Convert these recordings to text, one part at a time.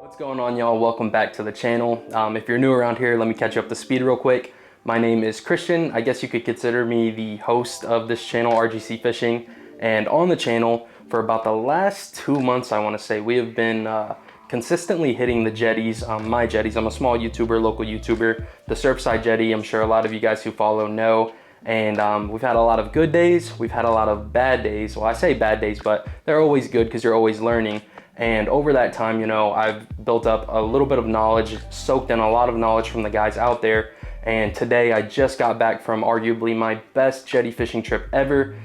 What's going on, y'all? Welcome back to the channel. If you're new around here, let me catch you up to speed real quick. My name is Christian. I guess you could consider me the host of this channel, RGC Fishing. And on the channel, for about the last 2 months, I want to say, we have been consistently hitting the jetties, my jetties. I'm a small YouTuber, local YouTuber, the Surfside Jetty. I'm sure a lot of you guys who follow know. And we've had a lot of good days. We've had a lot of bad days. Well, I say bad days, but they're always good because you're always learning. And over that time, you know, I've built up a little bit of knowledge, soaked in a lot of knowledge from the guys out there. And today I just got back from arguably my best jetty fishing trip ever.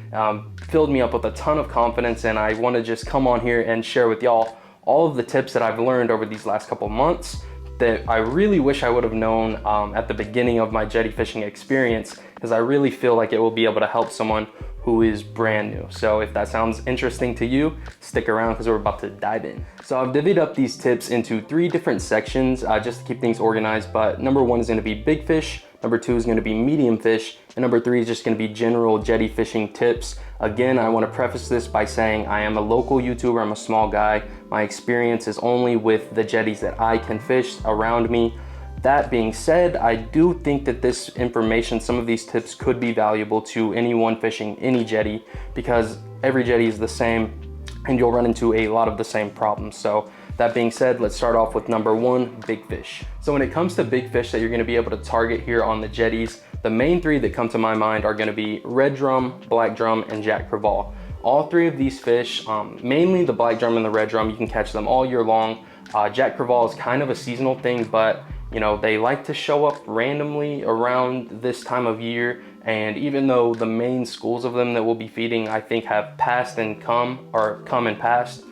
Filled me up with a ton of confidence, and I want to just come on here and share with y'all all of the tips that I've learned over these last couple months that I really wish I would have known at the beginning of my jetty fishing experience, because I really feel like it will be able to help someone who is brand new. So if that sounds interesting to you, stick around because we're about to dive in. So I've divvied up these tips into 3 different sections just to keep things organized. But number 1 is going to be big fish, number 2 is going to be medium fish, and number 3 is just going to be general jetty fishing tips. Again, I want to preface this by saying I am a local YouTuber, I'm a small guy. My experience is only with the jetties that I can fish around me. That being said, I do think that this information, some of these tips could be valuable to anyone fishing any jetty, because every jetty is the same and you'll run into a lot of the same problems. So that being said, let's start off with number 1, big fish. So when it comes to big fish that you're gonna be able to target here on the jetties, the main 3 that come to my mind are gonna be red drum, black drum, and jack crevalle. All 3 of these fish, mainly the black drum and the red drum, you can catch them all year long. Jack crevalle is kind of a seasonal thing, but you know, they like to show up randomly around this time of year. And even though the main schools of them that we'll be feeding, I think, have passed and come and passed,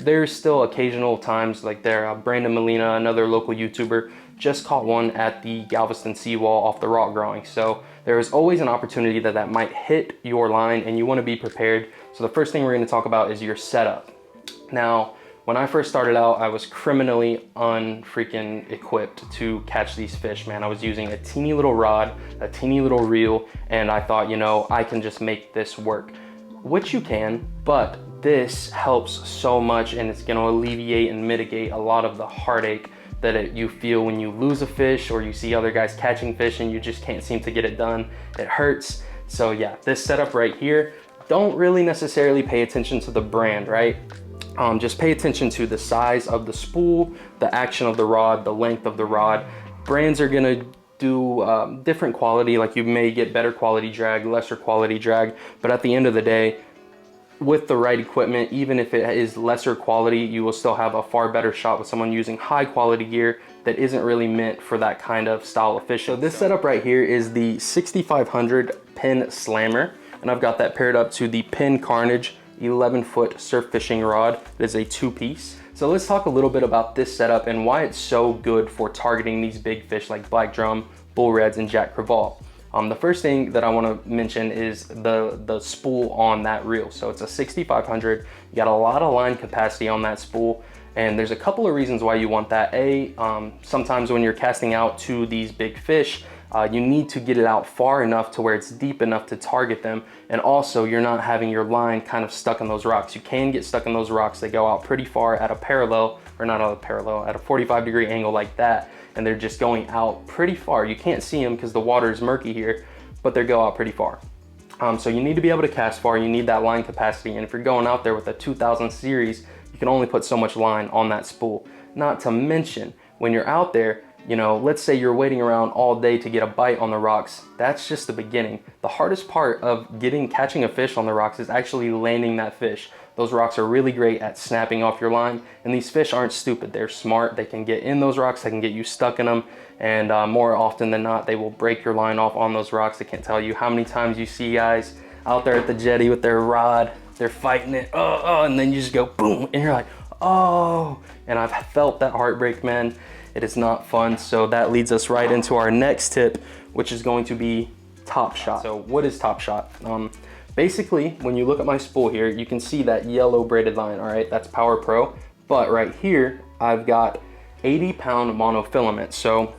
there's still occasional times like there. Brandon Molina, another local YouTuber, just caught one at the Galveston seawall off the rock growing. So there is always an opportunity that might hit your line, and you want to be prepared. So the first thing we're going to talk about is your setup. Now, when I first started out, I was criminally unfreaking equipped to catch these fish, man. I was using a teeny little rod, a teeny little reel, and I thought, you know, I can just make this work. Which you can, but this helps so much, and it's gonna alleviate and mitigate a lot of the heartache that you feel when you lose a fish or you see other guys catching fish and you just can't seem to get it done. It hurts. So yeah, this setup right here, don't really necessarily pay attention to the brand, right? Just pay attention to the size of the spool, the action of the rod, the length of the rod. Brands are gonna do different quality, like you may get better quality drag, lesser quality drag, but at the end of the day, with the right equipment, even if it is lesser quality, you will still have a far better shot with someone using high quality gear that isn't really meant for that kind of style of fish. So this setup right here is the 6500 Pin Slammer, and I've got that paired up to the Pin Carnage 11-foot surf fishing rod. It is a 2-piece. So let's talk a little bit about this setup and why it's so good for targeting these big fish like black drum, bull reds, and jack crevalle. The first thing that I want to mention is the spool on that reel. So it's a 6500. You got a lot of line capacity on that spool, and there's a couple of reasons why you want that. Sometimes when you're casting out to these big fish, you need to get it out far enough to where it's deep enough to target them, and also you're not having your line kind of stuck in those rocks. You can get stuck in those rocks. They go out pretty far at a parallel, or not at a parallel, at a 45-degree angle like that, and they're just going out pretty far. You can't see them because the water is murky here, but they go out pretty far. So you need to be able to cast far. You need that line capacity, and if you're going out there with a 2000 series, you can only put so much line on that spool. Not to mention, when you're out there, you know, let's say you're waiting around all day to get a bite on the rocks. That's just the beginning. The hardest part of catching a fish on the rocks is actually landing that fish. Those rocks are really great at snapping off your line, and these fish aren't stupid. They're smart. They can get in those rocks. They can get you stuck in them, and more often than not, they will break your line off on those rocks. I can't tell you how many times you see guys out there at the jetty with their rod. They're fighting it, and then you just go boom, and you're like, oh. And I've felt that heartbreak, man. It is not fun. So that leads us right into our next tip, which is going to be Top Shot. So what is Top Shot? Basically, when you look at my spool here, you can see that yellow braided line, all right? That's Power Pro. But right here, I've got 80-pound monofilament. So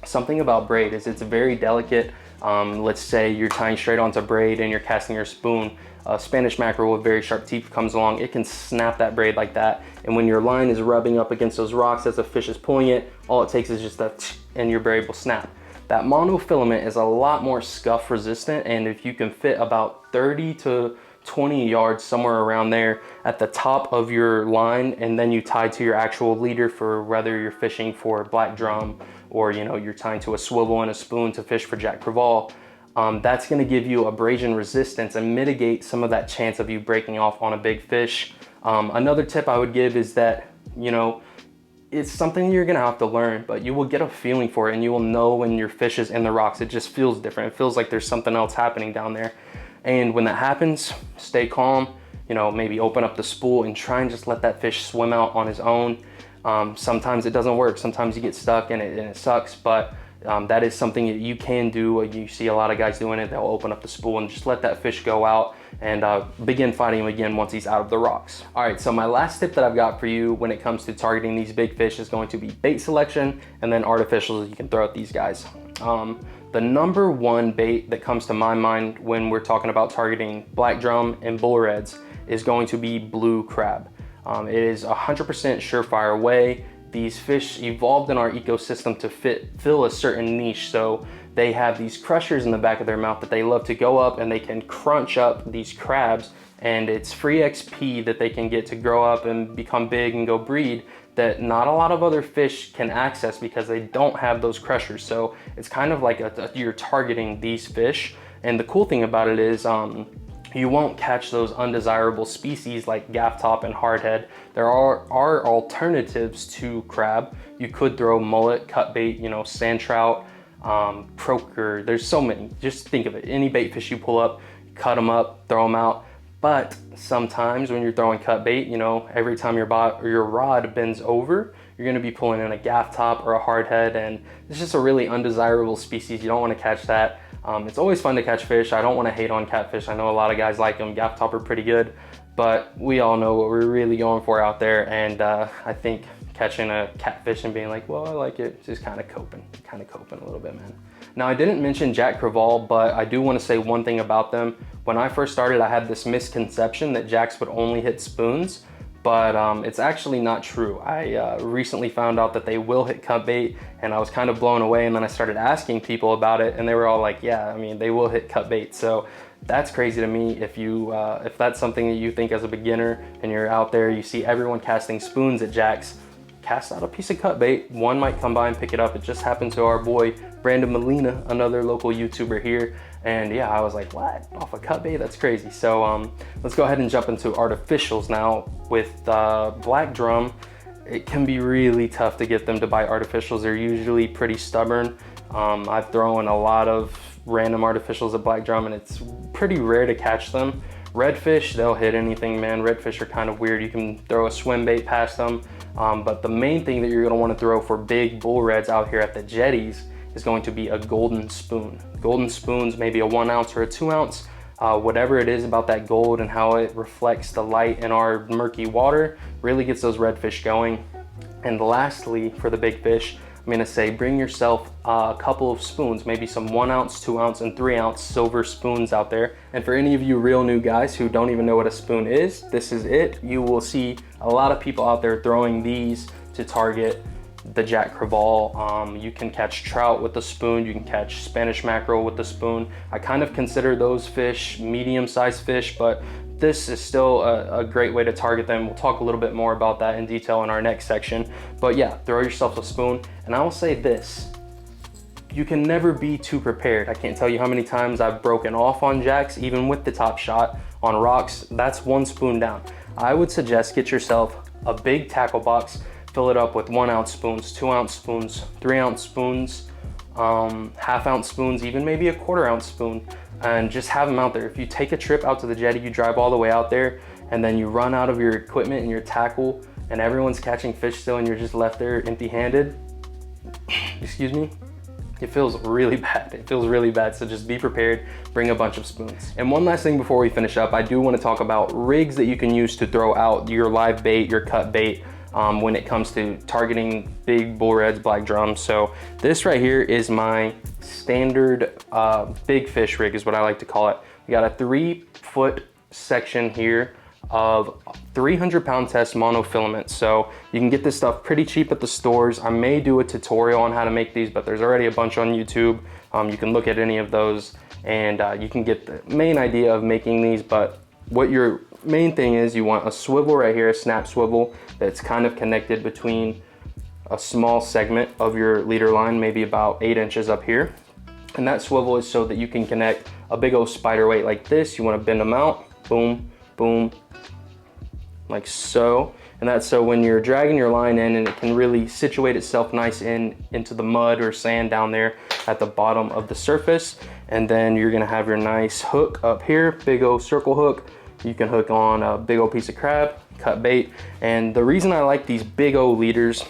something about braid is it's very delicate. Let's say you're tying straight onto braid and you're casting your spoon. A Spanish mackerel with very sharp teeth comes along, it can snap that braid like that. And when your line is rubbing up against those rocks as a fish is pulling it, all it takes is just that and your braid will snap. That monofilament is a lot more scuff resistant, and if you can fit about 30 to 20 yards, somewhere around there at the top of your line, and then you tie to your actual leader for whether you're fishing for black drum or you're tying to a swivel and a spoon to fish for Jack Crevalle, that's going to give you abrasion resistance and mitigate some of that chance of you breaking off on a big fish. Another tip I would give is that it's something you're gonna have to learn, but you will get a feeling for it and you will know when your fish is in the rocks. It just feels different. It feels like there's something else happening down there. And when that happens, stay calm, maybe open up the spool and try and just let that fish swim out on his own. Sometimes it doesn't work. Sometimes you get stuck and it sucks, but that is something that you can do. You see a lot of guys doing it. They'll open up the spool and just let that fish go out and begin fighting him again once he's out of the rocks. All right, so my last tip that I've got for you when it comes to targeting these big fish is going to be bait selection and then artificials you can throw at these guys. The number one bait that comes to my mind when we're talking about targeting black drum and bull reds is going to be blue crab. It is 100% surefire way. These fish evolved in our ecosystem to fill a certain niche. So they have these crushers in the back of their mouth that they love to go up and they can crunch up these crabs, and it's free XP that they can get to grow up and become big and go breed that not a lot of other fish can access because they don't have those crushers. So it's kind of like you're targeting these fish. And the cool thing about it is you won't catch those undesirable species like gaff top and hardhead. There are alternatives to crab. You could throw mullet, cut bait, sand trout, croaker. There's so many. Just think of it. Any bait fish you pull up, cut them up, throw them out. But sometimes when you're throwing cut bait, every time your rod bends over, you're gonna be pulling in a gaff top or a hardhead, and it's just a really undesirable species. You don't wanna catch that. It's always fun to catch fish. I don't wanna hate on catfish. I know a lot of guys like them. Gaff top are pretty good, but we all know what we're really going for out there. And I think catching a catfish and being like, well, I like it, just kind of coping a little bit, man. Now, I didn't mention Jack Crevalle, but I do want to say one thing about them. When I first started, I had this misconception that jacks would only hit spoons, but it's actually not true. I recently found out that they will hit cut bait, and I was kind of blown away, and then I started asking people about it, and they were all like, yeah, I mean, they will hit cut bait. So that's crazy to me. If that's something that you think as a beginner and you're out there, you see everyone casting spoons at jacks, cast out a piece of cut bait. One might come by and pick it up. It just happened to our boy Brandon Molina, another local YouTuber here, and yeah, I was like, what, off a cut bait? That's crazy. So let's go ahead and jump into artificials now. With black drum, it can be really tough to get them to bite artificials. They're usually pretty stubborn. I've thrown a lot of random artificials at black drum and it's pretty rare to catch them. Redfish, they'll hit anything, man. Redfish are kind of weird. You can throw a swim bait past them. But the main thing that you're gonna wanna throw for big bull reds out here at the jetties is going to be a golden spoon. Golden spoons, maybe a 1 ounce or a 2 ounce, whatever it is about that gold and how it reflects the light in our murky water really gets those redfish going. And lastly, for the big fish, I'm gonna say bring yourself a couple of spoons, maybe some 1 ounce, 2 ounce, and 3 ounce silver spoons out there. And for any of you real new guys who don't even know what a spoon is, this is it. You will see a lot of people out there throwing these to target the Jack Crevalle. You can catch trout with the spoon, you can catch Spanish mackerel with the spoon. I kind of consider those fish medium-sized fish, but this is still a great way to target them. We'll talk a little bit more about that in detail in our next section. But yeah, throw yourself a spoon. And I will say this, you can never be too prepared. I can't tell you how many times I've broken off on jacks, even with the top shot on rocks. That's 1 spoon down. I would suggest get yourself a big tackle box, fill it up with 1 ounce spoons, 2 ounce spoons, 3 ounce spoons, half ounce spoons, even maybe a 1/4 ounce spoon, and just have them out there. If you take a trip out to the jetty, you drive all the way out there, and then you run out of your equipment and your tackle, and everyone's catching fish still, and you're just left there empty-handed, excuse me, it feels really bad. It feels really bad, so just be prepared, bring a bunch of spoons. And one last thing before we finish up, I do want to talk about rigs that you can use to throw out your live bait, your cut bait. when it comes to targeting big bull reds, black drums. So this right here is my standard big fish rig is what I like to call it. We got a 3-foot section here of 300-pound test monofilament. So you can get this stuff pretty cheap at the stores. I may do a tutorial on how to make these, but there's already a bunch on YouTube. You can look at any of those and you can get the main idea of making these. But what your main thing is, you want a swivel right here, a snap swivel that's kind of connected between a small segment of your leader line, maybe about 8 inches up here. And that swivel is so that you can connect a big old spider weight like this. You want to bend them out, boom, boom, like so. And that's so when you're dragging your line in, and it can really situate itself nice into the mud or sand down there at the bottom of the surface. And then you're gonna have your nice hook up here, big old circle hook. You can hook on a big old piece of crab, cut bait. And the reason I like these big old leaders,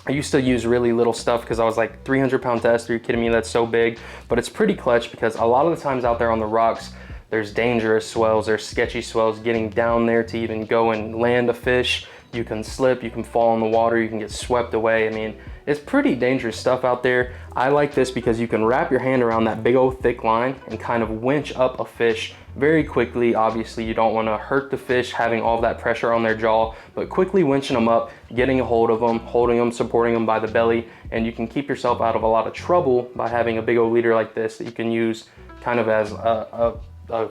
I used to use really little stuff because I was like 300-pound test, are you kidding me, that's so big. But it's pretty clutch because a lot of the times out there on the rocks, there's dangerous swells, there's sketchy swells. Getting down there to even go and land a fish, you can slip, you can fall in the water, you can get swept away. I mean, it's pretty dangerous stuff out there. I like this because you can wrap your hand around that big old thick line and kind of winch up a fish very quickly. Obviously, you don't want to hurt the fish having all that pressure on their jaw, but quickly winching them up, getting a hold of them, holding them, supporting them by the belly, and you can keep yourself out of a lot of trouble by having a big old leader like this that you can use kind of as a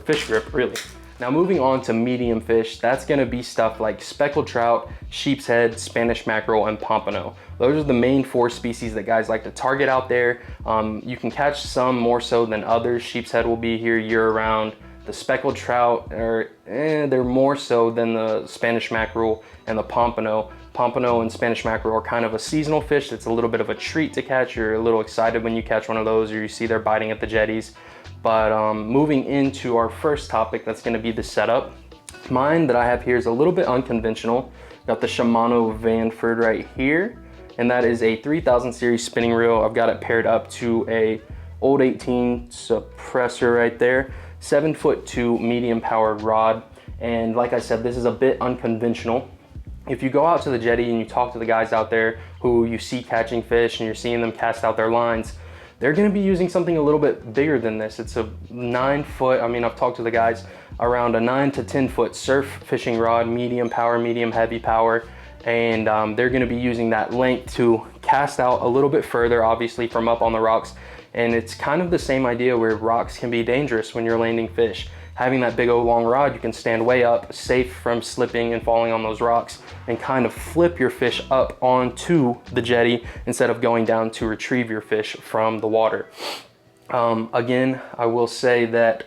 fish grip, really. Now moving on to medium fish, that's gonna be stuff like speckled trout, sheep's head, Spanish mackerel, and pompano. Those are the main 4 species that guys like to target out there. You can catch some more so than others. Sheep's head will be here year round. The speckled trout they're more so than the Spanish mackerel and the pompano. Pompano and Spanish mackerel are kind of a seasonal fish that's a little bit of a treat to catch. You're a little excited when you catch one of those or you see they're biting at the jetties. But moving into our first topic, that's gonna be the setup. Mine that I have here is a little bit unconventional. Got the Shimano Vanford right here, and that is a 3000 series spinning reel. I've got it paired up to a old 18 suppressor right there, 7'2" medium powered rod. And like I said, this is a bit unconventional. If you go out to the jetty and you talk to the guys out there who you see catching fish and you're seeing them cast out their lines, they're gonna be using something a little bit bigger than this. It's a 9-foot, I mean, I've talked to the guys, around a 9 to 10-foot surf fishing rod, medium power, medium heavy power. And they're gonna be using that length to cast out a little bit further, obviously from up on the rocks. And it's kind of the same idea where rocks can be dangerous when you're landing fish. Having that big old long rod, you can stand way up, safe from slipping and falling on those rocks, and kind of flip your fish up onto the jetty instead of going down to retrieve your fish from the water. Again, I will say that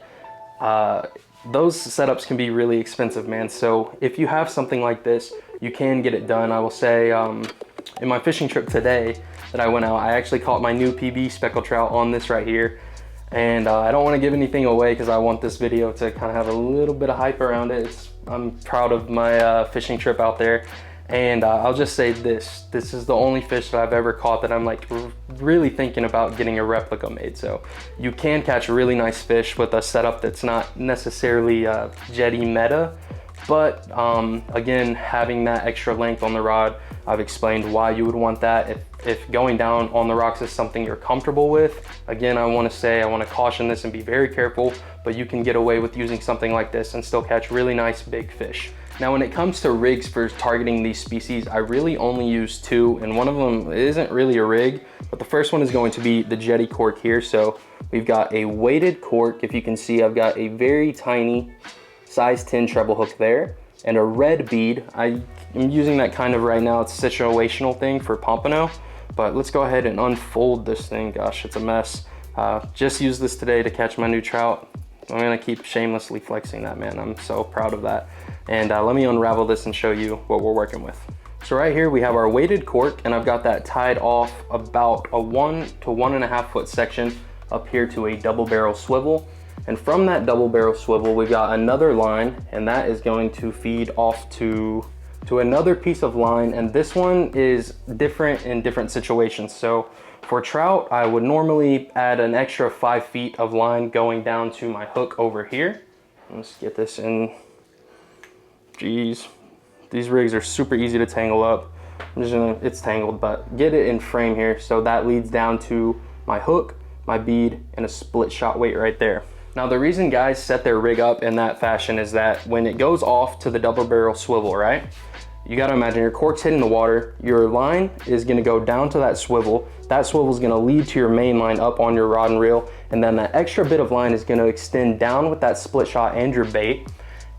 those setups can be really expensive, man. So if you have something like this, you can get it done. I will say in my fishing trip today that I went out, I actually caught my new PB speckled trout on this right here. And I don't want to give anything away because I want this video to kind of have a little bit of hype around it. I'm proud of my fishing trip out there. And I'll just say this is the only fish that I've ever caught that I'm like really thinking about getting a replica made. So you can catch really nice fish with a setup that's not necessarily jetty meta. But again, having that extra length on the rod, I've explained why you would want that. If going down on the rocks is something you're comfortable with, again, I want to caution this and be very careful, but you can get away with using something like this and still catch really nice big fish. Now, when it comes to rigs for targeting these species, I really only use 2, and one of them isn't really a rig, but the first one is going to be the Jetty cork here. So we've got a weighted cork. If you can see, I've got a very tiny size 10 treble hook there, and a red bead. I'm using that kind of right now. It's a situational thing for pompano, but let's go ahead and unfold this thing. Gosh, it's a mess. Just used this today to catch my new trout. I'm gonna keep shamelessly flexing that, man. I'm so proud of that. And let me unravel this and show you what we're working with. So right here we have our weighted cork, and I've got that tied off about a 1 to 1.5 foot section up here to a double barrel swivel. And from that double barrel swivel, we've got another line, and that is going to feed off to another piece of line. And this one is different in different situations. So for trout, I would normally add an extra 5 feet of line going down to my hook over here. Let's get this in. Geez, these rigs are super easy to tangle up. I'm just gonna, it's tangled, but get it in frame here. So that leads down to my hook, my bead, and a split shot weight right there. Now the reason guys set their rig up in that fashion is that when it goes off to the double barrel swivel, right? You gotta imagine your cork's hitting the water, your line is gonna go down to that swivel is gonna lead to your main line up on your rod and reel, and then that extra bit of line is gonna extend down with that split shot and your bait,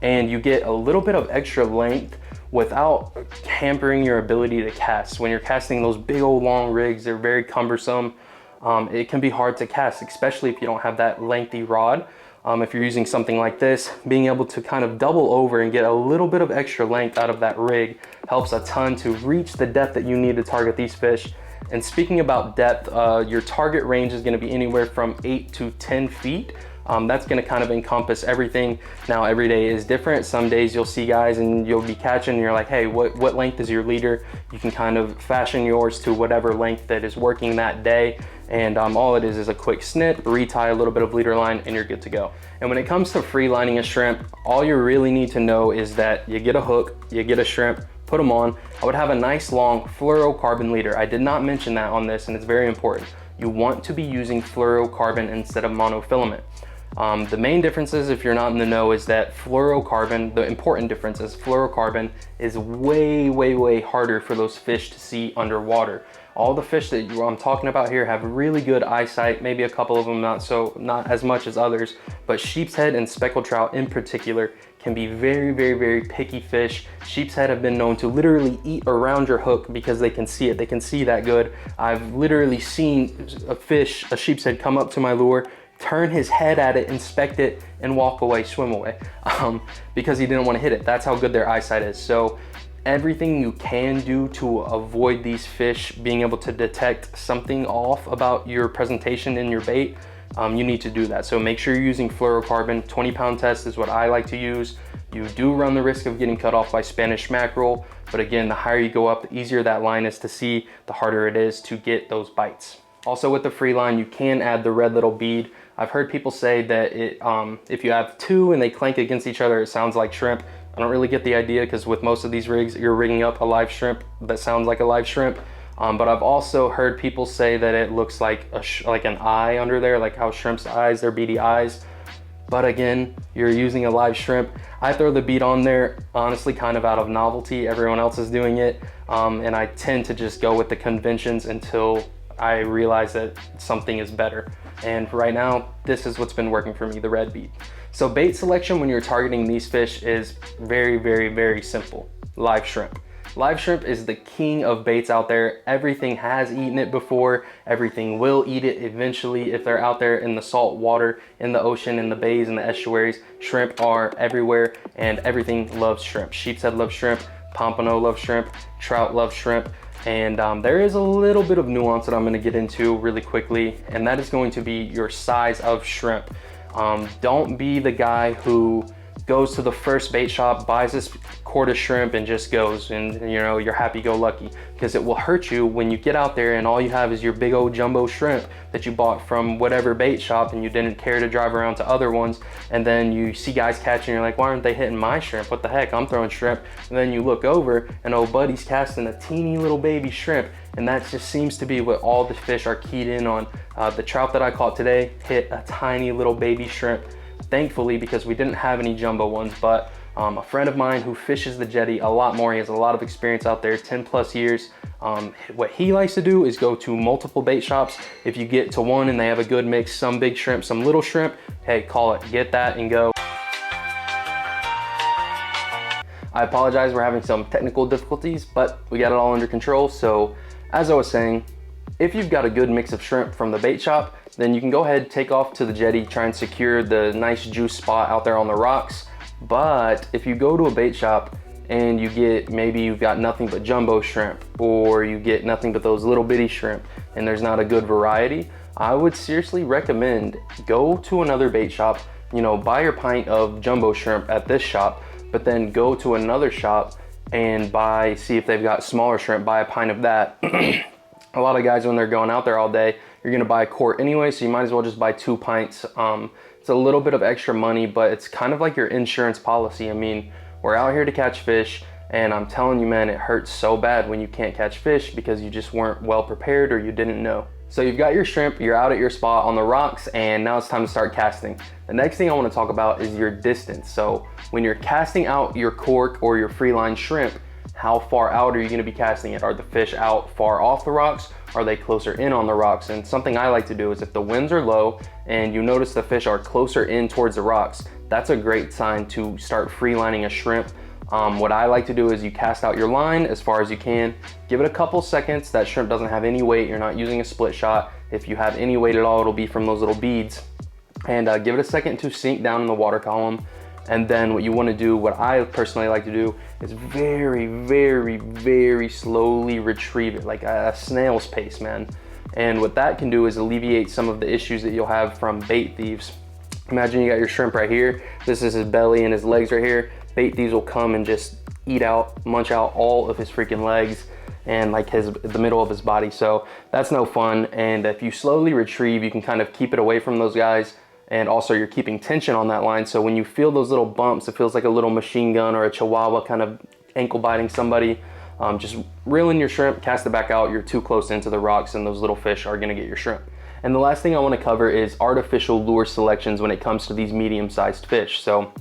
and you get a little bit of extra length without hampering your ability to cast. When you're casting those big old long rigs, they're very cumbersome. It can be hard to cast, especially if you don't have that lengthy rod. If you're using something like this, being able to kind of double over and get a little bit of extra length out of that rig helps a ton to reach the depth that you need to target these fish. And speaking about depth, your target range is gonna be anywhere from 8 to 10 feet. That's gonna kind of encompass everything. Now, every day is different. Some days you'll see guys and you'll be catching and you're like, hey, what length is your leader? You can kind of fashion yours to whatever length that is working that day. And all it is a quick snip, retie a little bit of leader line, and you're good to go. And when it comes to free lining a shrimp, all you really need to know is that you get a hook, you get a shrimp, put them on. I would have a nice long fluorocarbon leader. I did not mention that on this, and it's very important. You want to be using fluorocarbon instead of monofilament. The main differences, if you're not in the know, is that fluorocarbon, the important difference is fluorocarbon is way, way, way harder for those fish to see underwater. All the fish that I'm talking about here have really good eyesight, maybe a couple of them not as much as others, but sheep's head and speckled trout in particular can be very, very, very picky fish. Sheep's head have been known to literally eat around your hook because they can see it, they can see that good. I've literally seen a sheep's head come up to my lure, turn his head at it, inspect it, and walk away, swim away, because he didn't want to hit it. That's how good their eyesight is. So everything you can do to avoid these fish being able to detect something off about your presentation in your bait, you need to do that. So make sure you're using fluorocarbon. 20-pound test is what I like to use. You do run the risk of getting cut off by Spanish mackerel, but again, the higher you go up, the easier that line is to see, the harder it is to get those bites. Also with the free line, you can add the red little bead. I've heard people say that if you have two and they clank against each other, it sounds like shrimp. I don't really get the idea because with most of these rigs, you're rigging up a live shrimp that sounds like a live shrimp. But I've also heard people say that it looks like an eye under there, like how shrimp's eyes, their beady eyes. But again, you're using a live shrimp. I throw the bead on there, honestly, kind of out of novelty. Everyone else is doing it. And I tend to just go with the conventions until I realize that something is better. And right now, this is what's been working for me, the red bead. So bait selection when you're targeting these fish is very, very, very simple. Live shrimp. Live shrimp is the king of baits out there. Everything has eaten it before. Everything will eat it eventually if they're out there in the salt water, in the ocean, in the bays, in the estuaries. Shrimp are everywhere and everything loves shrimp. Sheep's head loves shrimp. Pompano loves shrimp. Trout loves shrimp. And there is a little bit of nuance that I'm gonna get into really quickly, and that is going to be your size of shrimp. Don't be the guy who goes to the first bait shop, buys this quart of shrimp and just goes and you know, you're happy-go-lucky, because it will hurt you when you get out there and all you have is your big old jumbo shrimp that you bought from whatever bait shop and you didn't care to drive around to other ones, and then you see guys catching, you're like, why aren't they hitting my shrimp? What the heck, I'm throwing shrimp. And then you look over and old buddy's casting a teeny little baby shrimp, and that just seems to be what all the fish are keyed in on. The trout that I caught today hit a tiny little baby shrimp, thankfully, because we didn't have any jumbo ones. But a friend of mine who fishes the Jetty a lot more, he has a lot of experience out there, 10 plus years. What he likes to do is go to multiple bait shops. If you get to one and they have a good mix, some big shrimp, some little shrimp, hey, call it, get that and go. I apologize, we're having some technical difficulties, but we got it all under control. So as I was saying, if you've got a good mix of shrimp from the bait shop, then you can go ahead, take off to the Jetty, try and secure the nice juice spot out there on the rocks. But if you go to a bait shop and you get, maybe you've got nothing but jumbo shrimp, or you get nothing but those little bitty shrimp, and there's not a good variety, I would seriously recommend go to another bait shop, you know, buy your pint of jumbo shrimp at this shop, but then go to another shop and see if they've got smaller shrimp, buy a pint of that. A lot of guys, when they're going out there all day, you're gonna buy a quart anyway, so you might as well just buy 2 pints. It's a little bit of extra money, but it's kind of like your insurance policy. I mean, we're out here to catch fish. And I'm telling you, man, it hurts so bad when you can't catch fish because you just weren't well prepared or you didn't know. So you've got your shrimp, you're out at your spot on the rocks, and now it's time to start casting. The next thing I want to talk about is your distance. So when you're casting out your cork or your free line shrimp, how far out are you going to be casting it? Are the fish out far off the rocks? Are they closer in on the rocks? And something I like to do is if the winds are low and you notice the fish are closer in towards the rocks, that's a great sign to start free lining a shrimp. What I like to do is you cast out your line as far as you can, give it a couple seconds. That shrimp doesn't have any weight, you're not using a split shot. If you have any weight at all, it'll be from those little beads. And give it a second to sink down in the water column. And then what you want to do, what I personally like to do, is very, very, very slowly retrieve it, like a snail's pace, man. And what that can do is alleviate some of the issues that you'll have from bait thieves. Imagine you got your shrimp right here, this is his belly and his legs right here. Bait thieves will come and just eat out, munch out all of his freaking legs and like the middle of his body. So that's no fun. And if you slowly retrieve, you can kind of keep it away from those guys. And also you're keeping tension on that line. So when you feel those little bumps, it feels like a little machine gun or a chihuahua kind of ankle biting somebody. Just reel in your shrimp, cast it back out. You're too close into the rocks and those little fish are gonna get your shrimp. And the last thing I wanna cover is artificial lure selections when it comes to these medium-sized fish. So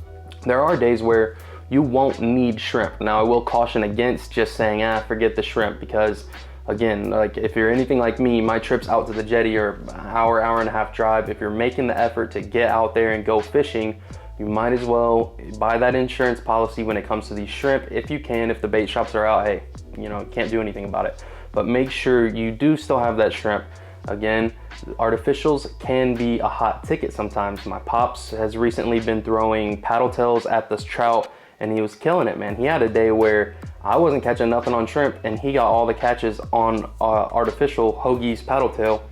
there are days where you won't need shrimp. Now I will caution against just saying, forget the shrimp, because again, like if you're anything like me, my trips out to the jetty are an hour, hour and a half drive. If you're making the effort to get out there and go fishing, you might as well buy that insurance policy when it comes to these shrimp. If you can, if the bait shops are out, hey, you know, can't do anything about it. But make sure you do still have that shrimp. Again, artificials can be a hot ticket sometimes. My pops has recently been throwing paddle tails at this trout and he was killing it, man. He had a day where I wasn't catching nothing on shrimp and he got all the catches on artificial Hoagie's paddle tail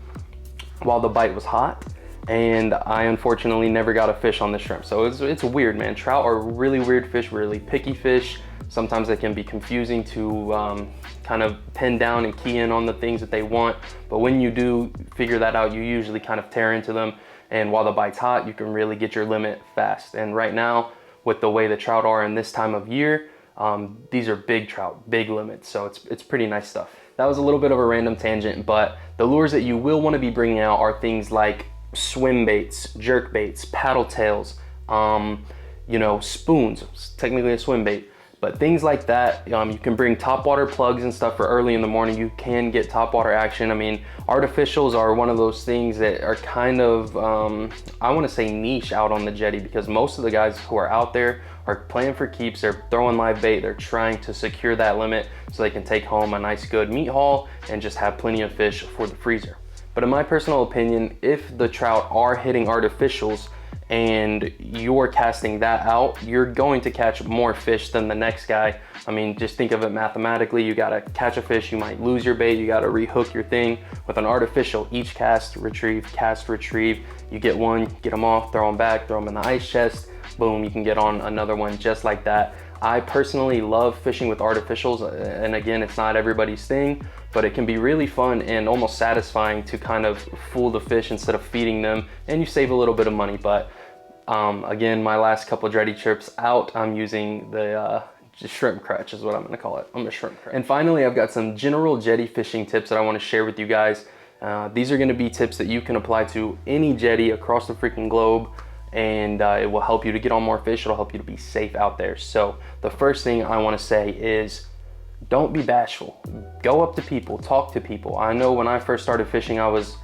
while the bite was hot. And I unfortunately never got a fish on the shrimp. So it's weird, man. Trout are really weird fish, really picky fish. Sometimes they can be confusing to kind of pin down and key in on the things that they want. But when you do figure that out, you usually kind of tear into them. And while the bite's hot, you can really get your limit fast. And right now, with the way the trout are in this time of year, these are big trout, big limits. So it's pretty nice stuff. That was a little bit of a random tangent, but the lures that you will want to be bringing out are things like swim baits, jerk baits, paddle tails, you know, spoons. It's technically a swim bait. But things like that, you can bring topwater plugs and stuff for early in the morning. You can get topwater action. I mean, artificials are one of those things that are kind of, I want to say niche out on the jetty, because most of the guys who are out there are playing for keeps. They're throwing live bait. They're trying to secure that limit so they can take home a nice good meat haul and just have plenty of fish for the freezer. But in my personal opinion, if the trout are hitting artificials, and you're casting that out, you're going to catch more fish than the next guy. I mean, just think of it mathematically. You gotta catch a fish, you might lose your bait, you gotta rehook your thing. With an artificial, each cast, retrieve, you get one, get them off, throw them back, throw them in the ice chest, boom, you can get on another one just like that. I personally love fishing with artificials, and again, it's not everybody's thing, but it can be really fun and almost satisfying to kind of fool the fish instead of feeding them, and you save a little bit of money. But again, my last couple of jetty trips out, I'm using the shrimp crutch is what I'm gonna call it. I'm a shrimp crutch. And finally, I've got some general jetty fishing tips that I wanna share with you guys. These are gonna be tips that you can apply to any jetty across the freaking globe, and it will help you to get on more fish. It'll help you to be safe out there. So the first thing I wanna say is, don't be bashful. Go up to people, talk to people. I know when I first started fishing, I was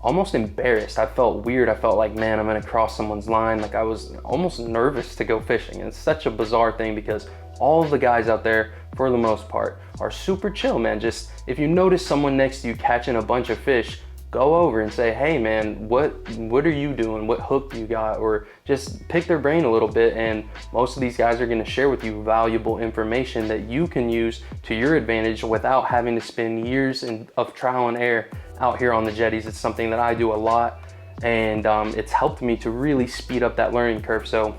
almost embarrassed. I felt weird. I felt like, man, I'm gonna cross someone's line. Like I was almost nervous to go fishing. And it's such a bizarre thing because all of the guys out there, for the most part, are super chill, man. Just if you notice someone next to you catching a bunch of fish, go over and say, hey man, what are you doing? What hook you got? Or just pick their brain a little bit. And most of these guys are gonna share with you valuable information that you can use to your advantage without having to spend years of trial and error out here on the jetties. It's something that I do a lot, and it's helped me to really speed up that learning curve. So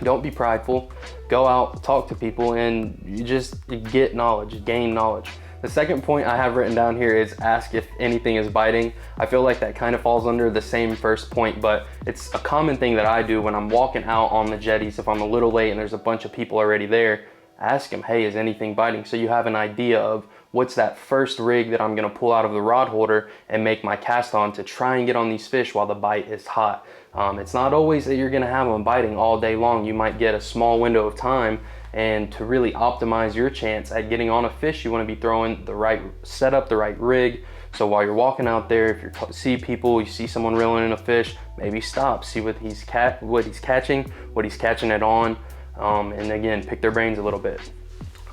don't be prideful, go out, talk to people, and you just get knowledge, gain knowledge. The second point I have written down here is ask if anything is biting. I feel like that kind of falls under the same first point, but it's a common thing that I do when I'm walking out on the jetties. If I'm a little late and there's a bunch of people already there, ask them, hey, is anything biting? So you have an idea of what's that first rig that I'm gonna pull out of the rod holder and make my cast on to try and get on these fish while the bite is hot. It's not always that you're gonna have them biting all day long. You might get a small window of time, and to really optimize your chance at getting on a fish, you wanna be throwing the right setup, the right rig. So while you're walking out there, if you see people, you see someone reeling in a fish, maybe stop, see what he's catching it on, and again, pick their brains a little bit.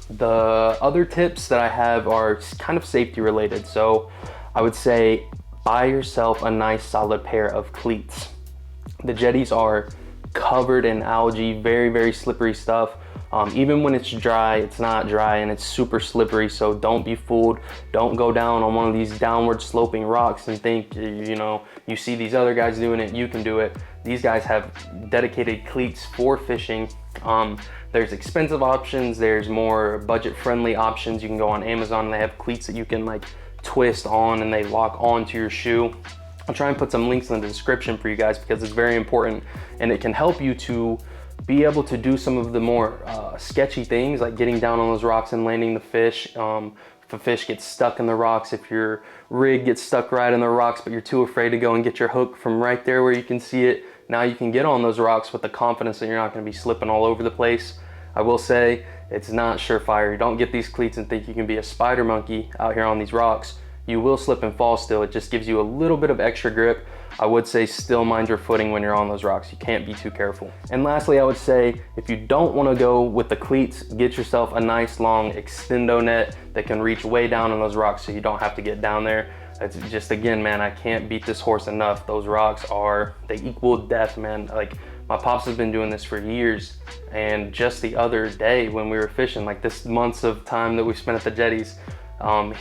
The other tips that I have are kind of safety related. So I would say buy yourself a nice solid pair of cleats. The jetties are covered in algae, very, very slippery stuff. Even when it's dry, it's not dry and it's super slippery, so don't be fooled. Don't go down on one of these downward sloping rocks and think, you know, you see these other guys doing it, you can do it. These guys have dedicated cleats for fishing. There's expensive options, there's more budget-friendly options. You can go on Amazon and they have cleats that you can like twist on and they lock onto your shoe. I'll try and put some links in the description for you guys because it's very important and it can help you to be able to do some of the more sketchy things like getting down on those rocks and landing the fish. If a fish gets stuck in the rocks, if your rig gets stuck right in the rocks but you're too afraid to go and get your hook from right there where you can see it, now you can get on those rocks with the confidence that you're not going to be slipping all over the place. I will say it's not surefire. You don't get these cleats and think you can be a spider monkey out here on these rocks. You will slip and fall still. It just gives you a little bit of extra grip. I would say still mind your footing when you're on those rocks. You can't be too careful. And lastly, I would say if you don't want to go with the cleats, get yourself a nice long extendo net that can reach way down on those rocks so you don't have to get down there. It's just, again, man, I can't beat this horse enough. Those rocks they equal death, man. Like, my pops has been doing this for years, and just the other day when we were fishing, like this months of time that we spent at the jetties,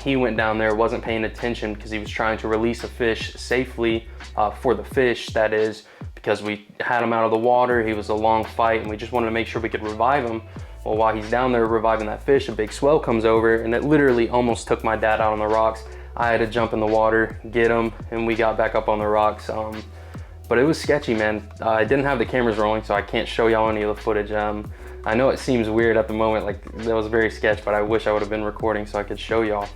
he went down there, wasn't paying attention because he was trying to release a fish safely for the fish, that is, because we had him out of the water. He was a long fight and we just wanted to make sure we could revive him. Well, while he's down there reviving that fish, a big swell comes over and it literally almost took my dad out on the rocks. I had to jump in the water, get him, and we got back up on the rocks. But it was sketchy, man. I didn't have the cameras rolling, so I can't show y'all any of the footage. I know it seems weird at the moment, like that was very sketch, but I wish I would have been recording so I could show y'all.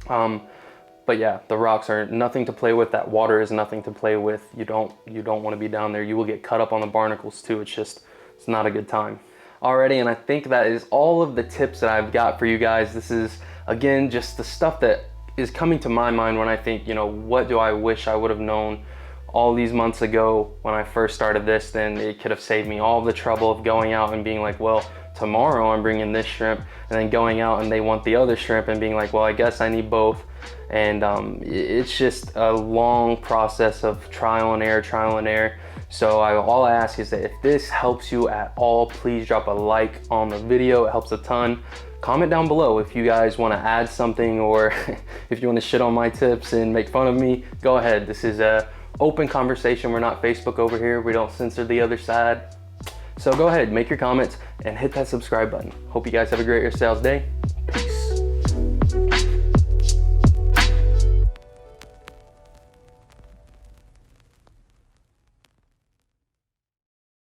But yeah, the rocks are nothing to play with. That water is nothing to play with. You don't want to be down there. You will get cut up on the barnacles too. It's not a good time. Alrighty, and I think that is all of the tips that I've got for you guys. This is, again, just the stuff that is coming to my mind when I think, you know, what do I wish I would have known all these months ago when I first started this? Then it could have saved me all the trouble of going out and being like, well, tomorrow I'm bringing this shrimp, and then going out and they want the other shrimp and being like, well, I guess I need both. And it's just a long process of trial and error. So all I ask is that if this helps you at all, please drop a like on the video. It helps a ton. Comment down below if you guys want to add something, or if you want to shit on my tips and make fun of me, go ahead. This is a open conversation. We're not Facebook over here. We don't censor the other side. So go ahead, make your comments and hit that subscribe button. Hope you guys have a great rest of y'all's day.